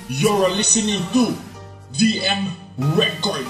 You're listening to DM Record.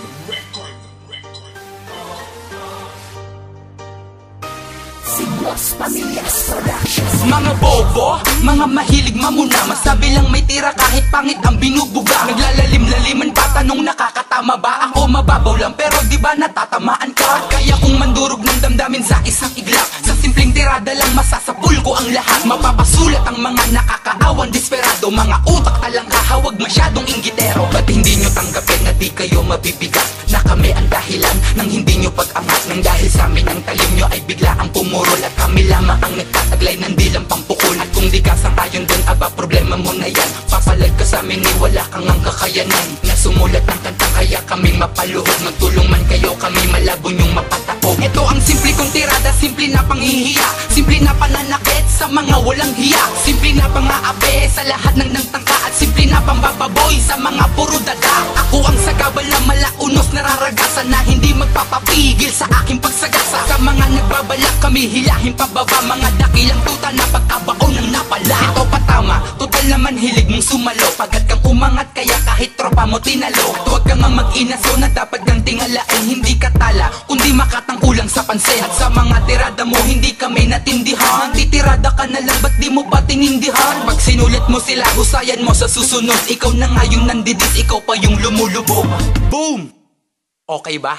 Siglos Pamilyas Productions. Mga bobo, mga mahilig mamuna, masabi lang may tira kahit pangit ang binubuga. Naglalalim-laliman pa, tanong nakakatama ba? Ako mababaw lang pero di ba natatamaan ka? Kaya kung mandurog ng damdamin sa isang iglap, sa simpleng tirada lang masasapul ko ang lahat. Mapapasulat ang mga nakakaawang desperado, mga utak talang kahawag masyadong inggitero. Ba't hindi nyo tanggapin na di kayo mabibigat? Na kami ang dahilan ng hindi nyo pag-angat. Nang dahil sa amin ang talim nyo ay bigla ang pumurol, at kami lamang ang nagtataglay ng dilang pampukul. At kung di ka sang-ayon dun, aba problema mo na yan. Papalag ka sa amin, wala kang ang kakayanan na sumulat ng kantang kaya kaming mapaluhod. Magtulong man kayo, kami malabo nyong mapatapog. Ito ang simple kong tirada, simple na panghihiya, simple na pananakit sa mga walang hiya, simple na pang-aabe sa lahat ng nangtangka, at simple na pambababoy sa mga puro daga. Ako ang sagabal na malaunos, nararagasan na hindi magpapapigil sa aking pagsagasa. Sa mga nagbabalak kami hilahin pababa, mga dakilang tuta na pagkabaon ng napala. Ito patama, total naman hilig mong sumalo, pagkat kang umangat kaya kahit tropa mo tinalo. At huwag kang mag-inaso na dapat kang tingalain, hindi katala kundi makatangkulang sa pansin. At sa mga tirada mo hindi kami natindihan, titirada ka na lang ba't di mo ba tinindihan? Pag sinulit mo sila, husayan mo sa susunod, ikaw na nga yung nandidis, ikaw pa yung lumulubog. Boom! Okay ba?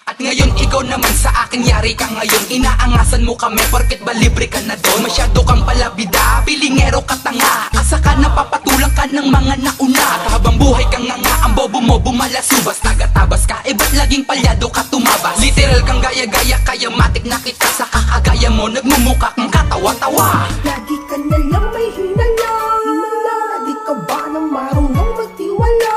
At ngayon ikaw naman sa akin, yari ka ngayon. Inaangasan mo kami porket ba libre ka na doon? Masyado kang palabida, pilingero ka tanga, asa ka napapatulang ka ng mga nauna. At habang buhay kang nga ang bobo mo bumalasubas, tagatabas ka, ba't laging palyado ka tumabas? Literal kang gaya-gaya, kaya matik na kita sa kakagaya mo, nagmumukha kang katawa-tawa. Lagi ka na lang may hinala, di ka ba na marunong magtiwala?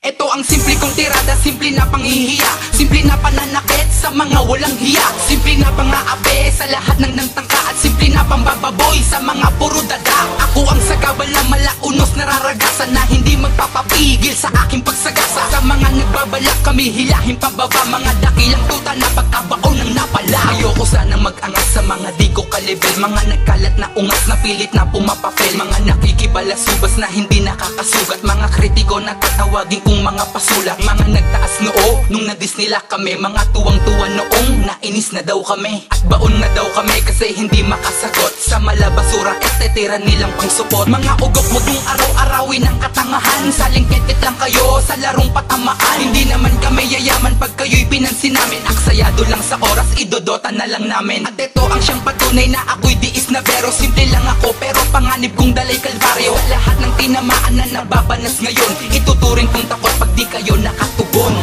Ito ang simple kong tirada, simple na panghihiya, simple na pananakit sa mga walang hiya, simple na pang-aabe sa lahat ng nangtangka, at simple na pambababoy sa mga puro dada. Ako ang sagabal na malaunos, nararagasan na hindi magpapapigil sa aking pagsagasa. Sa mga nagbabalak kami hilahin pababa, mga dakilang tuta na pagkabaon ng napala. Ayoko sanang mag-angas sa mga di ko kalibel, mga nagkalat na ungas na pilit na pumapapel, mga nakikibalasubas na hindi nakakasugat, mga kritiko na tatawagin kong mga pasulat, mga nagtaas noo nung nadis nila kami, mga tuwang-tuwa noong nainis na daw kami, at baon na daw kami kasi hindi makasagot sa malabasura estetira nilang pangsupot. Mga ugok mo yung araw-arawin ng katangahan, salingkitit lang kayo sa larong patamaan. Hindi naman kami yayaman pag kayo'y pinansin namin, aksayado lang sa oras, idodota na lang namin. At ito ang siyang patunay na ako'y diis na bero, simple lang ako pero panganib kong dalay kalbaryo. Lahat ng tinamaan na nababanas ngayon, ituturing kong takot pag di kayo nakatugon.